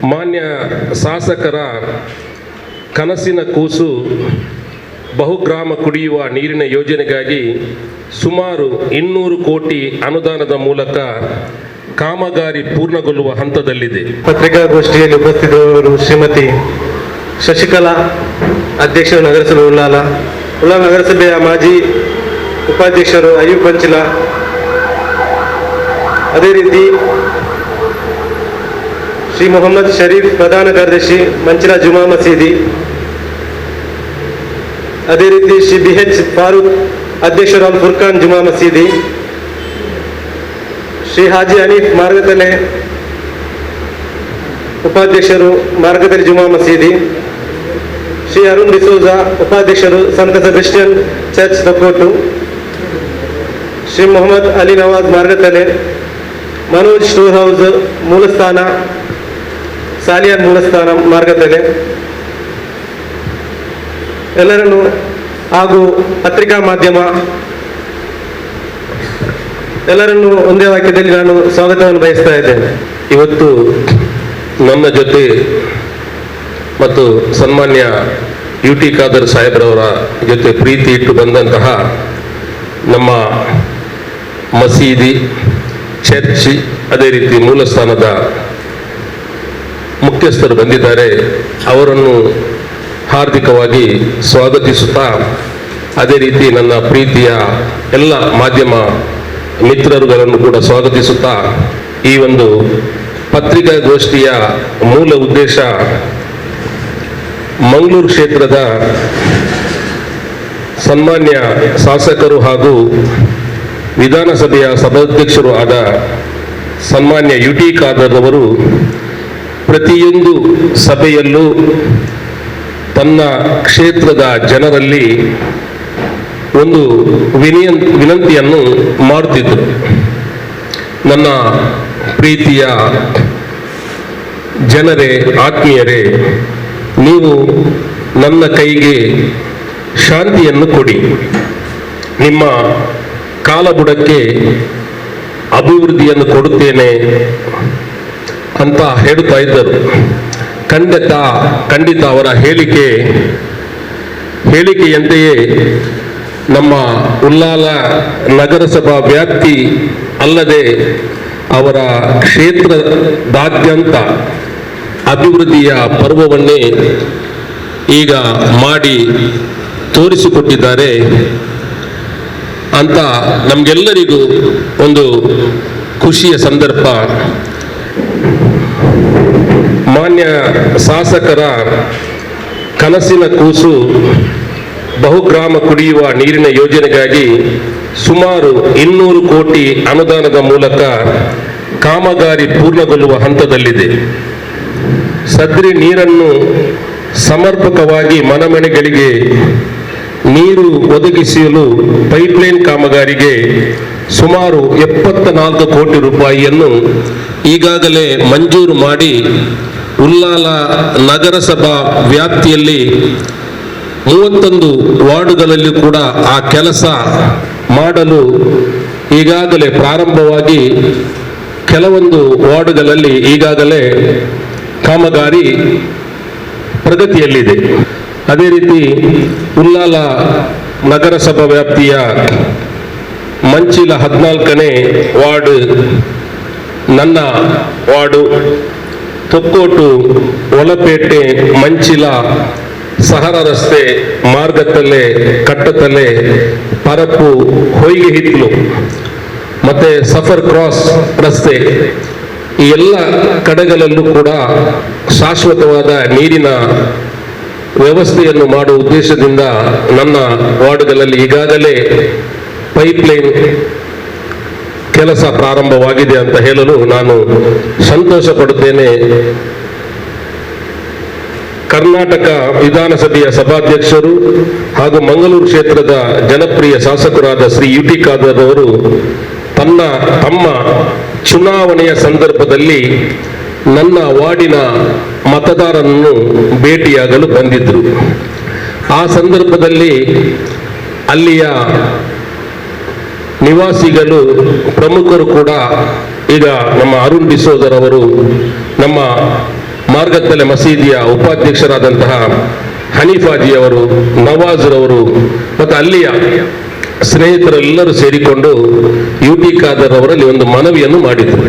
ಮಾನ್ಯ ಶಾಸಕರ ಕನಸಿನ ಕೂಸು ಬಹುಗ್ರಾಮ ಕುಡಿಯುವ ನೀರಿನ ಯೋಜನೆಗಾಗಿ ಸುಮಾರು 200 ಕೋಟಿ ಅನುದಾನದ ಮೂಲಕ ಕಾಮಗಾರಿ ಪೂರ್ಣಗೊಳ್ಳುವ ಹಂತದಲ್ಲಿದೆ. ಪತ್ರಿಕಾಗೋಷ್ಠಿಯಲ್ಲಿ ಉಪಸ್ಥಿತರು ಶ್ರೀಮತಿ ಶಶಿಕಲಾ, ಅಧ್ಯಕ್ಷರು ನಗರಸಭೆ ಉಳ್ಳಾಲ ನಗರಸಭೆಯ ಮಾಜಿ ಉಪಾಧ್ಯಕ್ಷರು ಅಯ್ಯೂಬ್ ಪಂಚಲ, ಅದೇ ರೀತಿ ಶ್ರೀ ಮೊಹಮ್ಮದ್ ಶರೀಫ್, ಪ್ರಧಾನ ಕಾರ್ಯದರ್ಶಿ ಮಂಚಿಲ ಜುಮಾ ಮಸೀದಿ, ಅದೇ ರೀತಿ ಶ್ರೀ BH ಫಾರೂಕ್, ಅಧ್ಯಕ್ಷರು ಅಲ್ ಫುರ್ಖಾನ್ ಜುಮಾ ಮಸೀದಿ, ಶ್ರೀ ಹಾಜಿ ಹನೀಫ್ ಮಾರ್ಗತಲೆ, ಉಪಾಧ್ಯಕ್ಷರು ಮಾರ್ಗತಲೆ ಜುಮಾ ಮಸೀದಿ, ಶ್ರೀ ಅರುಣ್ ಡಿಸೋಜಾ, ಉಪಾಧ್ಯಕ್ಷರು ಸಂತಸ Christian church Thokkottu, Shri Mohammed Ali Nawaz Margathale, Manoj store house ಮೂಲಸ್ಥಾನ, ಸಾಲಿಯಾನ್ ಮೂಲಸ್ಥಾನ ಮಾರ್ಗತಲೆ, ಎಲ್ಲರನ್ನು ಹಾಗೂ ಪತ್ರಿಕಾ ಮಾಧ್ಯಮ ಎಲ್ಲರನ್ನು ಒಂದೇ ವಾಕ್ಯದಲ್ಲಿ ನಾನು ಸ್ವಾಗತವನ್ನು ಬಯಸ್ತಾ ಇದ್ದೇನೆ. ಇವತ್ತು ನನ್ನ ಜೊತೆ ಮತ್ತು ಸನ್ಮಾನ್ಯ UT ಖಾದರ್ ಸಾಹೇಬ್ರವರ ಜೊತೆ ಪ್ರೀತಿ ಇಟ್ಟು ಬಂದಂತಹ ನಮ್ಮ ಮಸೀದಿ, ಚರ್ಚ್, ಅದೇ ರೀತಿ ಮೂಲಸ್ಥಾನದ ಮುಖ್ಯಸ್ಥರು ಬಂದಿದ್ದಾರೆ. ಅವರನ್ನು ಹಾರ್ದಿಕವಾಗಿ ಸ್ವಾಗತಿಸುತ್ತಾ, ಅದೇ ರೀತಿ ನನ್ನ ಪ್ರೀತಿಯ ಎಲ್ಲ ಮಾಧ್ಯಮ ಮಿತ್ರರುಗಳನ್ನು ಕೂಡ ಸ್ವಾಗತಿಸುತ್ತಾ, ಈ ಒಂದು ಪತ್ರಿಕಾಗೋಷ್ಠಿಯ ಮೂಲ ಉದ್ದೇಶ ಮಂಗಳೂರು ಕ್ಷೇತ್ರದ ಸನ್ಮಾನ್ಯ ಶಾಸಕರು ಹಾಗೂ ವಿಧಾನಸಭೆಯ ಸಭಾಧ್ಯಕ್ಷರು ಆದ ಸನ್ಮಾನ್ಯ UT ಖಾದರ್ ಅವರು ಪ್ರತಿಯೊಂದು ಸಭೆಯಲ್ಲೂ ತನ್ನ ಕ್ಷೇತ್ರದ ಜನರಲ್ಲಿ ಒಂದು ವಿನಂತಿಯನ್ನು ಮಾಡುತ್ತಿದ್ದರು. ನನ್ನ ಪ್ರೀತಿಯ ಜನರೇ, ಆತ್ಮೀಯರೇ, ನೀವು ನನ್ನ ಕೈಗೆ ಶಾಂತಿಯನ್ನು ಕೊಡಿ, ನಿಮ್ಮ ಕಾಲಬುಡಕ್ಕೆ ಅಭಿವೃದ್ಧಿಯನ್ನು ಕೊಡುತ್ತೇನೆ ಅಂತ ಹೇಳುತ್ತಾ ಇದ್ದರು. ಖಂಡಿತ ಅವರ ಹೇಳಿಕೆಯಂತೆಯೇ ನಮ್ಮ ಉಳ್ಳಾಲ ನಗರಸಭಾ ವ್ಯಾಪ್ತಿ ಅಲ್ಲದೆ ಅವರ ಕ್ಷೇತ್ರದಾದ್ಯಂತ ಅಭಿವೃದ್ಧಿಯ ಪರ್ವವನ್ನೇ ಈಗ ಮಾಡಿ ತೋರಿಸಿಕೊಟ್ಟಿದ್ದಾರೆ ಅಂತ ನಮಗೆಲ್ಲರಿಗೂ ಒಂದು ಖುಷಿಯ ಸಂದರ್ಭ. ಮಾನ್ಯ ಶಾಸಕರ ಕನಸಿನ ಕೂಸು ಬಹುಗ್ರಾಮ ಕುಡಿಯುವ ನೀರಿನ ಯೋಜನೆಗಾಗಿ ಸುಮಾರು 200 ಕೋಟಿ ಅನುದಾನದ ಮೂಲಕ ಕಾಮಗಾರಿ ಪೂರ್ಣಗೊಳ್ಳುವ ಹಂತದಲ್ಲಿದೆ. ಸದ್ರಿ ನೀರನ್ನು ಸಮರ್ಪಕವಾಗಿ ಮನೆಗಳಿಗೆ ನೀರು ಒದಗಿಸಲು ಪೈಪ್ಲೈನ್ ಕಾಮಗಾರಿಗೆ ಸುಮಾರು 74 ಕೋಟಿ ರೂಪಾಯಿಯನ್ನು ಈಗಾಗಲೇ ಮಂಜೂರು ಮಾಡಿ ಉಳ್ಳಾಲ ನಗರಸಭಾ ವ್ಯಾಪ್ತಿಯಲ್ಲಿ 31 ವಾರ್ಡುಗಳಲ್ಲಿ ಕೂಡ ಆ ಕೆಲಸ ಮಾಡಲು ಈಗಾಗಲೇ ಪ್ರಾರಂಭವಾಗಿ ಕೆಲವೊಂದು ವಾರ್ಡುಗಳಲ್ಲಿ ಈಗಾಗಲೇ ಕಾಮಗಾರಿ ಪ್ರಗತಿಯಲ್ಲಿದೆ. ಅದೇ ರೀತಿ ಉಳ್ಳಾಲ ನಗರಸಭಾ ವ್ಯಾಪ್ತಿಯ ಮಂಚಿಲ 14ನೇ ವಾರ್ಡ್, ನನ್ನ ವಾರ್ಡು, ತೊಕ್ಕೋಟು, ಒಲಪೇಟೆ, ಮಂಚಿಲ, ಸಹರ ರಸ್ತೆ, ಮಾರ್ಗತಲೆ, ಕಟ್ಟತಲೆ, ಪರಪ್ಪು, ಹೊಯ್ಗೆ ಹಿತ್ಲು ಮತ್ತೆ ಸಫರ್ ಕ್ರಾಸ್ ರಸ್ತೆ, ಈ ಎಲ್ಲ ಕಡೆಗಳಲ್ಲೂ ಕೂಡ ಶಾಶ್ವತವಾದ ನೀರಿನ ವ್ಯವಸ್ಥೆಯನ್ನು ಮಾಡುವ ಉದ್ದೇಶದಿಂದ ನನ್ನ ವಾರ್ಡ್ಗಳಲ್ಲಿ ಈಗಾಗಲೇ ಪೈಪ್ಲೈನ್ ಕೆಲಸ ಪ್ರಾರಂಭವಾಗಿದೆ ಅಂತ ಹೇಳಲು ನಾನು ಸಂತೋಷ ಪಡುತ್ತೇನೆ. ಕರ್ನಾಟಕ ವಿಧಾನಸಭೆಯ ಸಭಾಧ್ಯಕ್ಷರು ಹಾಗೂ ಮಂಗಳೂರು ಕ್ಷೇತ್ರದ ಜನಪ್ರಿಯ ಶಾಸಕರಾದ ಶ್ರೀ UT ಖಾದರ್ ಅವರು ತಮ್ಮ ಚುನಾವಣೆಯ ಸಂದರ್ಭದಲ್ಲಿ ನನ್ನ ವಾರ್ಡಿನ ಮತದಾರರನ್ನು ಭೇಟಿಯಾಗಲು ಬಂದಿದ್ದರು. ಆ ಸಂದರ್ಭದಲ್ಲಿ ಅಲ್ಲಿಯ ನಿವಾಸಿಗಳು ಪ್ರಮುಖರು ಕೂಡ ಈಗ ನಮ್ಮ ಅರುಣ್ ಡಿಸೋಜರ್ ಅವರು ನಮ್ಮ ಮಾರ್ಗತ್ತಲೆ ಮಸೀದಿಯ ಉಪಾಧ್ಯಕ್ಷರಾದಂತಹ ಹನೀಫಾಜಿಯವರು, ನವಾಜ್ರವರು ಮತ್ತು ಅಲ್ಲಿಯ ಸ್ನೇಹಿತರೆಲ್ಲರೂ ಸೇರಿಕೊಂಡು UT ಖಾದರ್ ಅವರಲ್ಲಿ ಒಂದು ಮನವಿಯನ್ನು ಮಾಡಿದರು.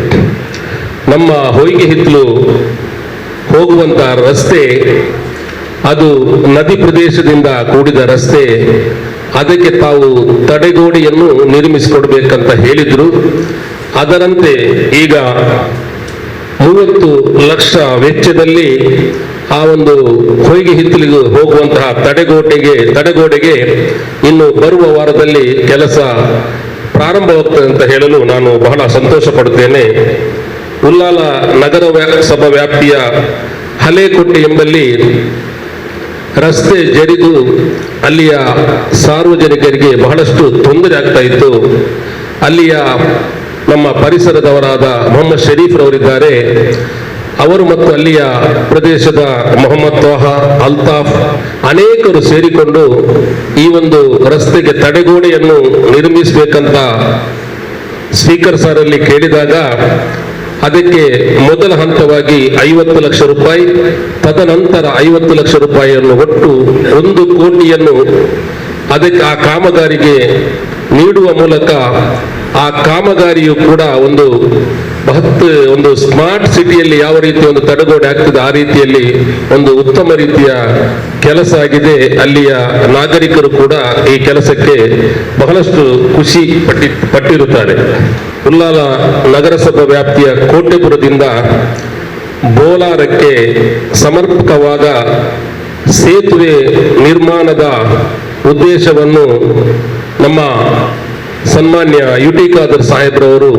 ನಮ್ಮ ಹೊಯ್ಗೆ ಹಿತ್ತಲು ಹೋಗುವಂತಹ ರಸ್ತೆ ಅದು ನದಿ ಪ್ರದೇಶದಿಂದ ಕೂಡಿದ ರಸ್ತೆ, ಅದಕ್ಕೆ ತಾವು ತಡೆಗೋಡೆಯನ್ನು ನಿರ್ಮಿಸಿಕೊಡ್ಬೇಕಂತ ಹೇಳಿದ್ರು. ಅದರಂತೆ ಈಗ 30 ಲಕ್ಷ ವೆಚ್ಚದಲ್ಲಿ ಆ ಒಂದು ಹೊಯ್ಗೆ ಹಿತ್ತಲಿಗೆ ಹೋಗುವಂತಹ ತಡೆಗೋಡೆಗೆ ಇನ್ನು ಬರುವ ವಾರದಲ್ಲಿ ಕೆಲಸ ಪ್ರಾರಂಭವಾಗ್ತದೆ ಅಂತ ಹೇಳಲು ನಾನು ಬಹಳ ಸಂತೋಷ ಪಡುತ್ತೇನೆ. ಉಲ್ಲಾಲ ನಗರ ಸಭಾ ವ್ಯಾಪ್ತಿಯ ಹಲೇಕೊಟ್ಟೆ ಎಂಬಲ್ಲಿ ರಸ್ತೆ ಜರಿದು ಅಲ್ಲಿಯ ಸಾರ್ವಜನಿಕರಿಗೆ ಬಹಳಷ್ಟು ತೊಂದರೆ ಆಗ್ತಾ ಇತ್ತು. ಅಲ್ಲಿಯ ನಮ್ಮ ಪರಿಸರದವರಾದ ಮೊಹಮ್ಮದ್ ಶರೀಫ್ ರವರಿದ್ದಾರೆ. ಅವರು ಮತ್ತು ಅಲ್ಲಿಯ ಪ್ರದೇಶದ ಮೊಹಮ್ಮದ್ ತ್ವಾಹಾ, ಅಲ್ತಾಫ್ ಅನೇಕರು ಸೇರಿಕೊಂಡು ಈ ಒಂದು ರಸ್ತೆಗೆ ತಡೆಗೋಡೆಯನ್ನು ನಿರ್ಮಿಸಬೇಕಂತ ಸ್ಪೀಕರ್ ಸಾರಲ್ಲಿ ಕೇಳಿದಾಗ ಅದಕ್ಕೆ ಮೊದಲ ಹಂತವಾಗಿ 50 ಲಕ್ಷ ರೂಪಾಯಿ, ತದನಂತರ 50 ಲಕ್ಷ ರೂಪಾಯಿಯನ್ನು ಒಟ್ಟು 1 ಕೋಟಿಯನ್ನು ಅದಕ್ಕೆ ಆ ಕಾಮಗಾರಿಗೆ ನೀಡುವ ಮೂಲಕ ಆ ಕಾಮಗಾರಿಯು ಕೂಡ ಒಂದು ಸ್ಮಾರ್ಟ್ ಸಿಟಿಯಲ್ಲಿ ಯಾವ ರೀತಿ ಒಂದು ತಡೆಗೋಡೆ ಆಗ್ತದೆ ಆ ರೀತಿಯಲ್ಲಿ ಒಂದು ಉತ್ತಮ ರೀತಿಯ ಕೆಲಸ ಆಗಿದೆ. ಅಲ್ಲಿಯ ನಾಗರಿಕರು ಕೂಡ ಈ ಕೆಲಸಕ್ಕೆ ಬಹಳಷ್ಟು ಖುಷಿ ಪಟ್ಟಿರುತ್ತಾರೆ. ಉಲ್ಲಾಲ ನಗರಸಭಾ ವ್ಯಾಪ್ತಿಯ ಕೋಟೆಪುರದಿಂದ ಬೋಲಾರಕ್ಕೆ ಸಮರ್ಪಕವಾದ ಸೇತುವೆ ನಿರ್ಮಾಣದ ಉದ್ದೇಶವನ್ನು ನಮ್ಮ ಸನ್ಮಾನ್ಯ UT ಖಾದರ್ ಸಾಹೇಬ್ರವರು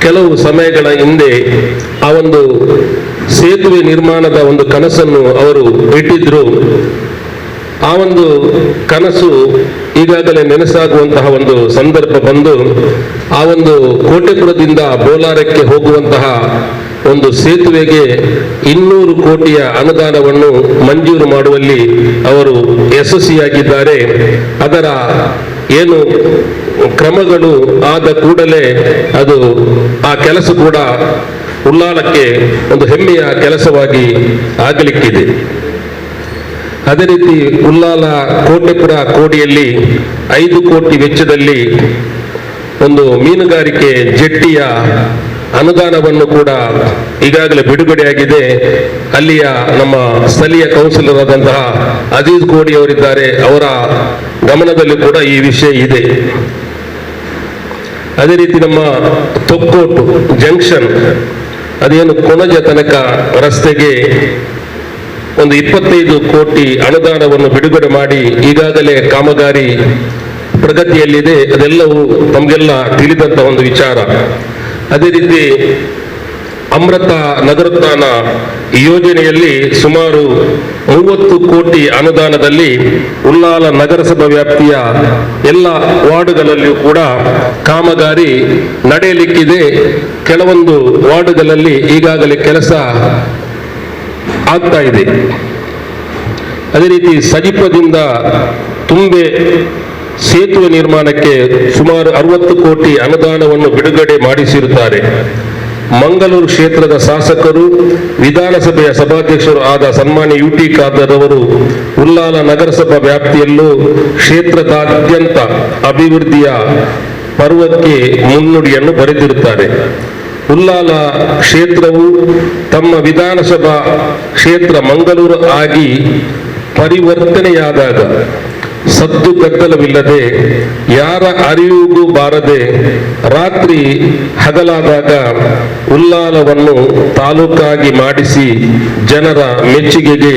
ಕೆಲವು ಸಮಯಗಳ ಹಿಂದೆ ಆ ಒಂದು ಸೇತುವೆ ನಿರ್ಮಾಣದ ಒಂದು ಕನಸನ್ನು ಅವರು ಇಟ್ಟಿದ್ರು. ಆ ಒಂದು ಕನಸು ಈಗಾಗಲೇ ನೆನಸಾಗುವಂತಹ ಒಂದು ಸಂದರ್ಭ ಬಂದು ಆ ಒಂದು ಕೋಟೆಪುರದಿಂದ ಬೋಲಾರಕ್ಕೆ ಹೋಗುವಂತಹ ಒಂದು ಸೇತುವೆಗೆ 200 ಕೋಟಿಯ ಅನುದಾನವನ್ನು ಮಂಜೂರು ಮಾಡುವಲ್ಲಿ ಅವರು ಯಶಸ್ವಿಯಾಗಿದ್ದಾರೆ. ಅದರ ಏನು ಕ್ರಮಗಳು ಆದ ಕೂಡಲೇ ಆ ಕೆಲಸ ಕೂಡ ಉಲ್ಲಾಲಕ್ಕೆ ಒಂದು ಹೆಮ್ಮೆಯ ಕೆಲಸವಾಗಿ ಆಗಲಿಕ್ಕಿದೆ. ಅದೇ ರೀತಿ ಉಲ್ಲಾಲ ಕೋಟೆಪುರ ಕೋಡಿಯಲ್ಲಿ 5 ಕೋಟಿ ವೆಚ್ಚದಲ್ಲಿ ಒಂದು ಮೀನುಗಾರಿಕೆ ಜೆಟ್ಟಿಯ ಅನುದಾನವನ್ನು ಕೂಡ ಈಗಾಗಲೇ ಬಿಡುಗಡೆಯಾಗಿದೆ. ಅಲ್ಲಿಯ ನಮ್ಮ ಸ್ಥಳೀಯ ಕೌನ್ಸಿಲರ್ ಆದಂತಹ ಅಜೀಜ್ ಕೋಡಿ ಅವರಿದ್ದಾರೆ, ಅವರ ಗಮನದಲ್ಲಿ ಕೂಡ ಈ ವಿಷಯ ಇದೆ. ಅದೇ ರೀತಿ ನಮ್ಮ ತೊಕ್ಕೋಟು ಜಂಕ್ಷನ್ ಅದೇನು ಕೊಣಜ ತನಕ ರಸ್ತೆಗೆ ಒಂದು 25 ಕೋಟಿ ಅನುದಾನವನ್ನು ಬಿಡುಗಡೆ ಮಾಡಿ ಈಗಾಗಲೇ ಕಾಮಗಾರಿ ಪ್ರಗತಿಯಲ್ಲಿದೆ. ಅದೆಲ್ಲವೂ ತಮಗೆಲ್ಲ ತಿಳಿದಂತ ಒಂದು ವಿಚಾರ. ಅದೇ ರೀತಿ ಅಮೃತ ನಗರೋತ್ಥಾನ ಯೋಜನೆಯಲ್ಲಿ ಸುಮಾರು 30 ಕೋಟಿ ಅನುದಾನದಲ್ಲಿ ಉಲ್ಲಾಲ ನಗರಸಭಾ ವ್ಯಾಪ್ತಿಯ ಎಲ್ಲ ವಾರ್ಡುಗಳಲ್ಲಿಯೂ ಕೂಡ ಕಾಮಗಾರಿ ನಡೆಯಲಿಕ್ಕಿದೆ. ಕೆಲವೊಂದು ವಾರ್ಡುಗಳಲ್ಲಿ ಈಗಾಗಲೇ ಕೆಲಸ ಆಗ್ತಾ ಇದೆ. ಅದೇ ರೀತಿ ಸಜಿಪದಿಂದ ತುಂಬೆ ಸೇತುವೆ ನಿರ್ಮಾಣಕ್ಕೆ ಸುಮಾರು 60 ಕೋಟಿ ಅನುದಾನವನ್ನು ಬಿಡುಗಡೆ ಮಾಡಿಸಿರುತ್ತಾರೆ. ಮಂಗಳೂರು ಕ್ಷೇತ್ರದ ಶಾಸಕರು, ವಿಧಾನಸಭೆಯ ಸಭಾಧ್ಯಕ್ಷರು ಆದ ಸನ್ಮಾನ್ಯ UT ಖಾದರ್ ಅವರು ಉಲ್ಲಾಲ ನಗರಸಭಾ ವ್ಯಾಪ್ತಿಯಲ್ಲೂ ಕ್ಷೇತ್ರದಾದ್ಯಂತ ಅಭಿವೃದ್ಧಿಯ ಪರ್ವಕ್ಕೆ ಮುನ್ನುಡಿಯನ್ನು ಬರೆದಿರುತ್ತಾರೆ. ಉಲ್ಲಾಲ ಕ್ಷೇತ್ರವು ತಮ್ಮ ವಿಧಾನಸಭಾ ಕ್ಷೇತ್ರ ಮಂಗಳೂರು ಆಗಿ ಪರಿವರ್ತನೆಯಾದಾಗ ಸದ್ದು ಗದ್ದಲವಿಲ್ಲದೆ, ಯಾರ ಅರಿವಿಗೂ ಬಾರದೆ ರಾತ್ರಿ ಹಗಲಾದಾಗ ಉಲ್ಲಾಲವನ್ನು ತಾಲೂಕಾಗಿ ಮಾಡಿಸಿ ಜನರ ಮೆಚ್ಚುಗೆಗೆ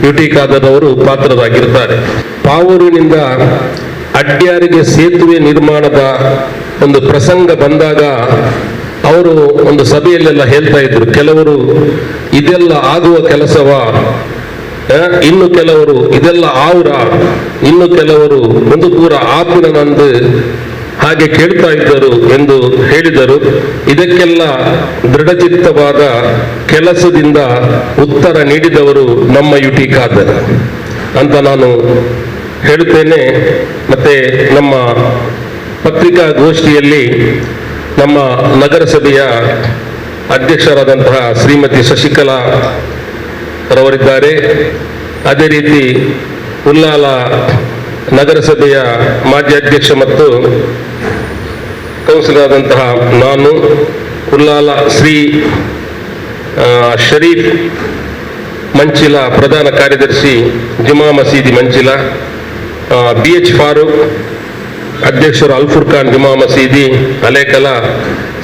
UT ಖಾದರ್ ಅವರು ಪಾತ್ರರಾಗಿರುತ್ತಾರೆ. ಪಾವೂರಿನಿಂದ ಅಡ್ಯಾರಿಗೆ ಸೇತುವೆ ನಿರ್ಮಾಣದ ಒಂದು ಪ್ರಸಂಗ ಬಂದಾಗ ಅವರು ಒಂದು ಸಭೆಯಲ್ಲೆಲ್ಲ ಹೇಳ್ತಾ ಇದ್ರು, ಕೆಲವರು ಇದೆಲ್ಲ ಆಗುವ ಕೆಲಸವ, ಇನ್ನು ಕೆಲವರು ಇದೆಲ್ಲ ಆವ್ರ, ಇನ್ನು ಕೆಲವರು ಒಂದು ಪೂರ ಆಪುನಂದು ಹಾಗೆ ಕೇಳ್ತಾ ಇದ್ದರು ಎಂದು ಹೇಳಿದರು. ಇದಕ್ಕೆಲ್ಲ ದೃಢಚಿತ್ತವಾದ ಕೆಲಸದಿಂದ ಉತ್ತರ ನೀಡಿದವರು ನಮ್ಮ UT ಖಾದರ್ ಅಂತ ನಾನು ಹೇಳುತ್ತೇನೆ. ಮತ್ತೆ ನಮ್ಮ ಪತ್ರಿಕಾಗೋಷ್ಠಿಯಲ್ಲಿ ನಮ್ಮ ನಗರಸಭೆಯ ಅಧ್ಯಕ್ಷರಾದಂತಹ ಶ್ರೀಮತಿ ಶಶಿಕಲಾ ರವರಿದ್ದಾರೆ. ಅದೇ ರೀತಿ ಉಲ್ಲಾಲ ನಗರಸಭೆಯ ಮಾಜಿ ಅಧ್ಯಕ್ಷ ಮತ್ತು ಕೌನ್ಸಿಲರ್ ಆದಂತಹ ನಾನು, ಉಲ್ಲಾಲ ಶ್ರೀ ಶರೀಫ್ ಮಂಚಿಲ ಪ್ರಧಾನ ಕಾರ್ಯದರ್ಶಿ ಜುಮಾ ಮಸೀದಿ ಮಂಚಿಲ, BH ಫಾರೂಕ್ ಅಧ್ಯಕ್ಷರು ಅಲ್ಫುರ್ಖಾನ್ ಜುಮಾ ಮಸೀದಿ ಅಲೇಕಲ,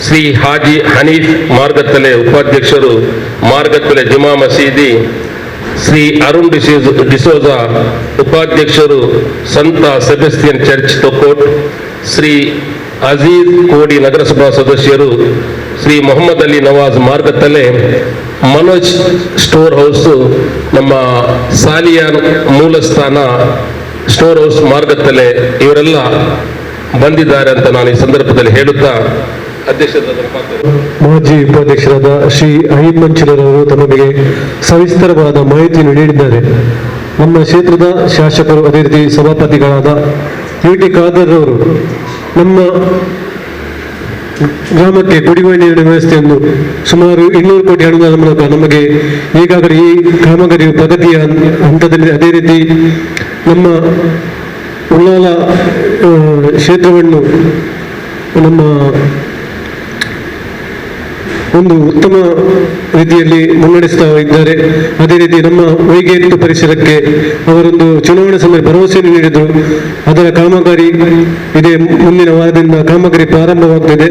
ಶ್ರೀ ಹಾಜಿ ಹನೀಫ್ ಮಾರ್ಗತ್ತಲೆ ಉಪಾಧ್ಯಕ್ಷರು ಮಾರ್ಗತ್ತಲೆ ಜುಮಾ ಮಸೀದಿ, ಶ್ರೀ ಅರುಣ್ ಡಿಸೋಜಾ ಉಪಾಧ್ಯಕ್ಷರು ಸಂತ ಸೆಬೆಸ್ಟಿಯನ್ ಚರ್ಚ್ ತೊಕ್ಕೋಟ್, ಶ್ರೀ ಅಜೀಜ್ ಕೋಡಿ ನಗರಸಭಾ ಸದಸ್ಯರು, ಶ್ರೀ ಮೊಹಮ್ಮದ್ ಅಲಿ ನವಾಜ್ ಮಾರ್ಗತ್ತಲೆ, ಮನೋಜ್ ಸ್ಟೋರ್ ಹೌಸ್ ನಮ್ಮ ಸಾಲಿಯಾನ್ ಮೂಲಸ್ಥಾನ ಸ್ಟೋರ್ ಹೌಸ್ ಮಾರ್ಗತ್ತಲೆ ಇವರೆಲ್ಲ ಬಂದಿದ್ದಾರೆ ಅಂತ ನಾನು ಈ ಸಂದರ್ಭದಲ್ಲಿ ಹೇಳುತ್ತಾ ಮಾಜಿ ಉಪಾಧ್ಯಕ್ಷರಾದ ಶ್ರೀ ಅಹೀಬ್ ಮಂಚಿಲರವರು ತಮಗೆ ಸವಿಸ್ತರವಾದ ಮಾಹಿತಿಯನ್ನು ನೀಡಿದ್ದಾರೆ. ನಮ್ಮ ಕ್ಷೇತ್ರದ ಶಾಸಕರು ಅದೇ ರೀತಿ ಸಭಾಪತಿಗಳಾದ UT ಖಾದರ್ ಅವರು ನಮ್ಮ ಗ್ರಾಮಕ್ಕೆ ಕುಡಿಯುವ ನೀರಿನ ವ್ಯವಸ್ಥೆಯನ್ನು ಸುಮಾರು 200 ಕೋಟಿ ಅನುದಾನ ಮೂಲಕ ನಮಗೆ ಈಗಾಗಲೇ ಈ ಕಾಮಗಾರಿಯು ಪ್ರಗತಿಯ ಹಂತದಲ್ಲಿ, ಅದೇ ರೀತಿ ನಮ್ಮ ಉಲ್ಲಾಲ ಕ್ಷೇತ್ರವನ್ನು ನಮ್ಮ ಒಂದು ಉತ್ತಮ ರೀತಿಯಲ್ಲಿ ಮುನ್ನಡೆಸ್ತಾ ಇದ್ದಾರೆ. ಅದೇ ರೀತಿ ನಮ್ಮ ವೈಗೇಟ್ಟು ಪರಿಸರಕ್ಕೆ ಅವರೊಂದು ಚುನಾವಣೆ ಸಮಯ ಭರವಸೆಯನ್ನು ನೀಡಿದರು. ಅದರ ಕಾಮಗಾರಿ ಇದೇ ಮುಂದಿನ ವಾರದಿಂದ ಕಾಮಗಾರಿ ಪ್ರಾರಂಭವಾಗ್ತಿದೆ.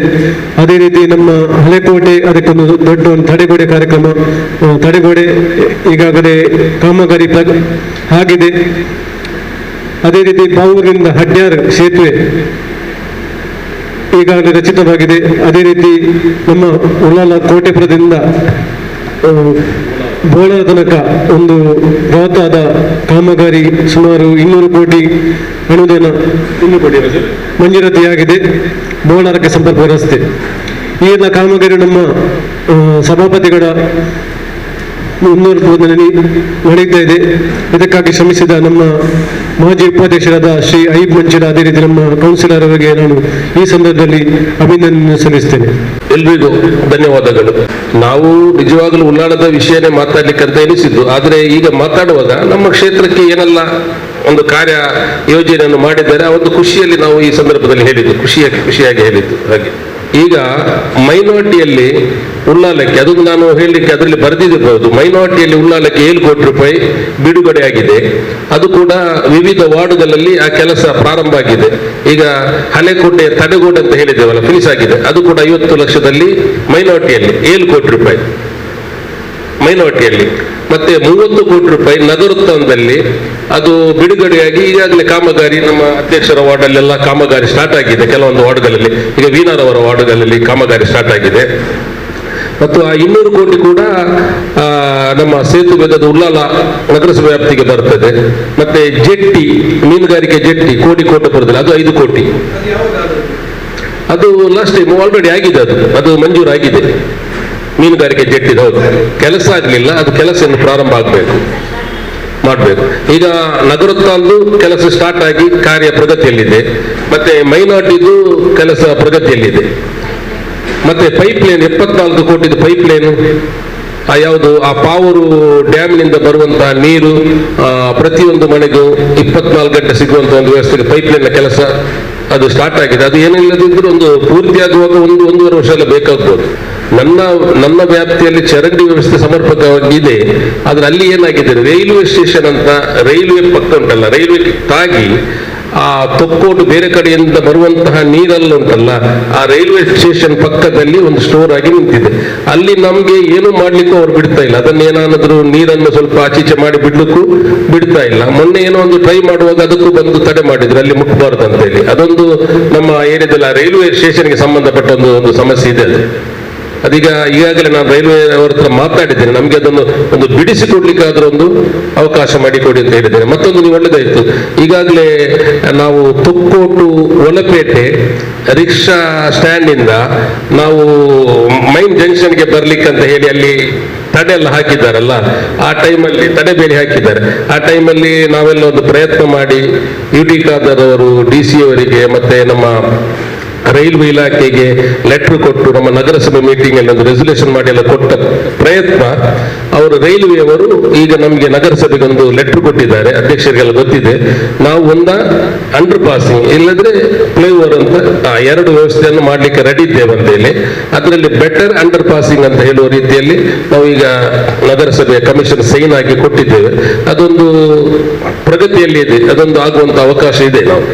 ಅದೇ ರೀತಿ ನಮ್ಮ ಹಳೆಕೋಟೆ ಅದಕ್ಕೊಂದು ದೊಡ್ಡ ಒಂದು ತಡೆಗೋಡೆ ಕಾರ್ಯಕ್ರಮ, ತಡೆಗೋಡೆ ಈಗಾಗಲೇ ಕಾಮಗಾರಿ ಆಗಿದೆ. ಅದೇ ರೀತಿ ಬಾವೂರಿನಿಂದ ಹಡ್ಯಾರ್ ಸೇತುವೆ ಈಗಾಗಲೇ ರಚಿತವಾಗಿದೆ. ಅದೇ ರೀತಿ ನಮ್ಮ ಉಲ್ಲಾಲ ಕೋಟೆಪುರದಿಂದ ಬೋಳರ ತನಕ ಒಂದು ಬೃಹತ್ತಾದ ಕಾಮಗಾರಿ ಸುಮಾರು 200 ಕೋಟಿ ಅನುದಾನ ಮಂಜೂರಾತಿಯಾಗಿದೆ. ಬೋಳರಕ್ಕೆ ಸಂಪರ್ಕ ರಸ್ತೆ ಈ ಎಲ್ಲ ಕಾಮಗಾರಿ ನಮ್ಮ ಸಭಾಪತಿಗಳ ನಡೀತಾ ಇದೆ. ಇದಕ್ಕಾಗಿ ಶ್ರಮಿಸಿದ ನಮ್ಮ ಮಾಜಿ ಉಪಾಧ್ಯಕ್ಷರಾದ ಶ್ರೀ ಅಹೀಬ್ ಮಂಚಿಲ, ಅದೇ ರೀತಿ ನಮ್ಮ ಕೌನ್ಸಿಲರ್ ಅವರಿಗೆ ನಾನು ಈ ಸಂದರ್ಭದಲ್ಲಿ ಅಭಿನಂದನೆ ಸಲ್ಲಿಸ್ತೇನೆ. ಎಲ್ರಿಗೂ ಧನ್ಯವಾದಗಳು. ನಾವು ನಿಜವಾಗಲೂ ಉಲ್ಲಾಳದ ವಿಷಯನೇ ಮಾತಾಡ್ಲಿಕ್ಕೆ ಅಂತ ಎನಿಸಿದ್ದು, ಆದರೆ ಈಗ ಮಾತಾಡುವಾಗ ನಮ್ಮ ಕ್ಷೇತ್ರಕ್ಕೆ ಏನೆಲ್ಲ ಒಂದು ಕಾರ್ಯ ಯೋಜನೆಯನ್ನು ಮಾಡಿದ್ದಾರೆ ಆ ಒಂದು ಖುಷಿಯಲ್ಲಿ ನಾವು ಈ ಸಂದರ್ಭದಲ್ಲಿ ಹೇಳಿದ್ದು, ಖುಷಿಯಾಗಿ ಹೇಳಿದ್ದು. ಹಾಗೆ ಈಗ ಮೈನಾರಿಟಿಯಲ್ಲಿ ಉಲ್ಲಾಲಕ್ಕೆ, ಅದು ನಾನು ಹೇಳಲಿಕ್ಕೆ ಅದರಲ್ಲಿ ಬರೆದಿರಬಹುದು, ಮೈನಾರಿಟಿಯಲ್ಲಿ ಉಲ್ಲಾಲಕ್ಕೆ 7 ಕೋಟಿ ರೂಪಾಯಿ ಬಿಡುಗಡೆ ಆಗಿದೆ. ಅದು ಕೂಡ ವಿವಿಧ ವಾರ್ಡ್ಗಳಲ್ಲಿ ಆ ಕೆಲಸ ಪ್ರಾರಂಭ ಆಗಿದೆ. ಈಗ ಹಳೆಕೋಟೆ ತಡೆಗೋಡೆ ಅಂತ ಹೇಳಿದ್ದೇವಲ್ಲ, ಫಿನಿಶ್ ಆಗಿದೆ. ಅದು ಕೂಡ 50 ಲಕ್ಷದಲ್ಲಿ ಮೈನಾರಿಟಿಯಲ್ಲಿ 7 ಕೋಟಿ ರೂಪಾಯಿ ಮೈನಾರಿಟಿಯಲ್ಲಿ. ಮತ್ತೆ 30 ಕೋಟಿ ರೂಪಾಯಿ ನಗರೋತ್ಥಾನದಲ್ಲಿ ಅದು ಬಿಡುಗಡೆಯಾಗಿ ಈಗಾಗಲೇ ಕಾಮಗಾರಿ ನಮ್ಮ ಅಧ್ಯಕ್ಷರ ವಾರ್ಡಲ್ಲೆಲ್ಲ ಕಾಮಗಾರಿ ಸ್ಟಾರ್ಟ್ ಆಗಿದೆ. ಕೆಲವೊಂದು ವಾರ್ಡ್ಗಳಲ್ಲಿ, ಈಗ ವೀಣಾರವರ ವಾರ್ಡ್ಗಳಲ್ಲಿ ಕಾಮಗಾರಿ ಸ್ಟಾರ್ಟ್ ಆಗಿದೆ. ಮತ್ತು ಆ 200 ಕೋಟಿ ಕೂಡ ನಮ್ಮ ಸೇತುವೆದ ಉಲ್ಲಾಲ ನಗರಸಭೆ ವ್ಯಾಪ್ತಿಗೆ ಬರ್ತದೆ. ಮತ್ತೆ ಜೆಟ್ಟಿ, ಮೀನುಗಾರಿಕೆ ಜೆಟ್ಟಿ ಕೋಟೆಪುರದಲ್ಲಿ ಅದು 5 ಕೋಟಿ. ಅದು ಲಾಸ್ಟ್ ಟೈಮ್ ಆಲ್ರೆಡಿ ಆಗಿದೆ, ಅದು ಮಂಜೂರಾಗಿದೆ. ಮೀನುಗಾರಿಕೆ ಜೆಟ್ಟಿದು ಹೌದು, ಕೆಲಸ ಆಗಲಿಲ್ಲ, ಅದು ಕೆಲಸ ಇನ್ನು ಪ್ರಾರಂಭ ಮಾಡಬೇಕು. ಈಗ ನಗರೋತ್ಥಾನದ್ದು ಕೆಲಸ ಸ್ಟಾರ್ಟ್ ಆಗಿ ಕಾರ್ಯ ಪ್ರಗತಿಯಲ್ಲಿದೆ. ಮತ್ತೆ ಮೈನಾರಿಟಿದು ಕೆಲಸ ಪ್ರಗತಿಯಲ್ಲಿದೆ. ಮತ್ತೆ ಪೈಪ್ಲೈನ್ 74 ಕೋಟಿದು ಪೈಪ್ಲೈನ್, ಯಾವುದು ಆ ಪಾವೂರು ಡ್ಯಾಮ್ನಿಂದ ಬರುವಂತಹ ನೀರು ಪ್ರತಿಯೊಂದು ಮನೆಗೂ 24 ಗಂಟೆ ಸಿಗುವಂತ ಒಂದು ವ್ಯವಸ್ಥೆಗೆ ಪೈಪ್ಲೈನ್ ಕೆಲಸ ಅದು ಸ್ಟಾರ್ಟ್ ಆಗಿದೆ. ಅದು ಏನಿಲ್ಲದಿದ್ರೂ ಒಂದು ಪೂರ್ತಿಯಾಗುವಾಗ 1-1.5 ವರ್ಷ ಎಲ್ಲ ಬೇಕಾಗ್ಬೋದು. ನನ್ನ ವ್ಯಾಪ್ತಿಯಲ್ಲಿ ಚರಂಡಿ ವ್ಯವಸ್ಥೆ ಸಮರ್ಪಕವಾಗಿದೆ. ಆದ್ರೆ ಅಲ್ಲಿ ಏನಾಗಿದೆ, ರೈಲ್ವೆ ಸ್ಟೇಷನ್ ಅಂತ ರೈಲ್ವೆ ಪಕ್ಕ ಉಂಟಲ್ಲ, ರೈಲ್ವೆ ತಾಗಿ ಆ ತೊಕ್ಕೋಟು ಬೇರೆ ಕಡೆಯಿಂದ ಬರುವಂತಹ ನೀರೆಲ್ಲ ಉಂಟಲ್ಲ, ಆ ರೈಲ್ವೆ ಸ್ಟೇಷನ್ ಪಕ್ಕದಲ್ಲಿ ಒಂದು ಸ್ಟೋರ್ ಆಗಿ ನಿಂತಿದೆ. ಅಲ್ಲಿ ನಮ್ಗೆ ಏನು ಮಾಡ್ಲಿಕ್ಕೂ ಅವ್ರು ಬಿಡ್ತಾ ಇಲ್ಲ. ಅದನ್ನೇನಾದ್ರೂ ನೀರನ್ನು ಸ್ವಲ್ಪ ಆಚೀಚೆ ಮಾಡಿ ಬಿಡ್ತಾ ಇಲ್ಲ. ಮೊನ್ನೆ ಏನೋ ಒಂದು ಟ್ರೈ ಮಾಡುವಾಗ ಅದಕ್ಕೂ ಬಂದು ತಡೆ ಮಾಡಿದ್ರು, ಅಲ್ಲಿ ಮುಟ್ಟಬಾರ್ದು ಅಂತ ಹೇಳಿ. ಅದೊಂದು ನಮ್ಮ ಏರಿಯಾದಲ್ಲಿ ರೈಲ್ವೆ ಸ್ಟೇಷನ್ಗೆ ಸಂಬಂಧಪಟ್ಟ ಒಂದು ಸಮಸ್ಯೆ ಇದೆ. ಅದೀಗ ಈಗಾಗಲೇ ನಾನು ರೈಲ್ವೆ ಅವರ ಹತ್ರ ಮಾತಾಡಿದ್ದೇನೆ, ನಮ್ಗೆ ಅದನ್ನು ಒಂದು ಬಿಡಿಸಿಕೊಡ್ಲಿಕ್ಕಾದ್ರೂ ಒಂದು ಅವಕಾಶ ಮಾಡಿಕೊಡಿ ಅಂತ ಹೇಳಿದ್ದೇನೆ. ಮತ್ತೊಂದು ನೀವು ಒಳ್ಳೆದಾಯ್ತು, ಈಗಾಗಲೇ ನಾವು ತೊಕ್ಕೋಟು ಒಲಪೇಟೆ ರಿಕ್ಷಾ ಸ್ಟ್ಯಾಂಡ್ ಇಂದ ನಾವು ಮೈನ್ ಜಂಕ್ಷನ್ಗೆ ಬರ್ಲಿಕ್ಕೆ ಅಂತ ಹೇಳಿ ಅಲ್ಲಿ ತಡೆ ಎಲ್ಲ ಹಾಕಿದ್ದಾರಲ್ಲ, ಆ ಟೈಮಲ್ಲಿ ತಡೆ ಬೇಲಿ ಹಾಕಿದ್ದಾರೆ. ಆ ಟೈಮಲ್ಲಿ ನಾವೆಲ್ಲ ಒಂದು ಪ್ರಯತ್ನ ಮಾಡಿ UT ಖಾದರ್ ಅವರು, DC ಅವರಿಗೆ, ಮತ್ತೆ ನಮ್ಮ ರೈಲ್ವೆ ಇಲಾಖೆಗೆ ಲೆಟರ್ ಕೊಟ್ಟು ನಮ್ಮ ನಗರಸಭೆ ಮೀಟಿಂಗ್ ಅಲ್ಲಿ ಒಂದು ರೆಸಲ್ಯೂಷನ್ ಮಾಡಿ ಎಲ್ಲ ಕೊಟ್ಟ ಪ್ರಯತ್ನ, ಅವರು ರೈಲ್ವೆಯವರು ಈಗ ನಮಗೆ ನಗರಸಭೆಗೆ ಒಂದು ಲೆಟರ್ ಕೊಟ್ಟಿದ್ದಾರೆ, ಅಧ್ಯಕ್ಷರಿಗೆಲ್ಲ ಗೊತ್ತಿದೆ. ನಾವು ಅಂಡರ್ ಪಾಸಿಂಗ್ ಇಲ್ಲದ್ರೆ ಫ್ಲೈಓವರ್ ಅಂತ ಎರಡು ವ್ಯವಸ್ಥೆಯನ್ನು ಮಾಡಲಿಕ್ಕೆ ರೆಡಿ ಇದ್ದೇವೆ ಅಂತ ಹೇಳಿ, ಅದರಲ್ಲಿ ಬೆಟರ್ ಅಂಡರ್ ಪಾಸಿಂಗ್ ಅಂತ ಹೇಳುವ ರೀತಿಯಲ್ಲಿ ನಾವು ಈಗ ನಗರಸಭೆಯ ಕಮಿಷನ್ ಸೈನ್ ಆಗಿ ಕೊಟ್ಟಿದ್ದೇವೆ. ಅದೊಂದು ಪ್ರಗತಿಯಲ್ಲಿ ಇದೆ, ಅದೊಂದು ಆಗುವಂತ ಅವಕಾಶ ಇದೆ. ನಾವು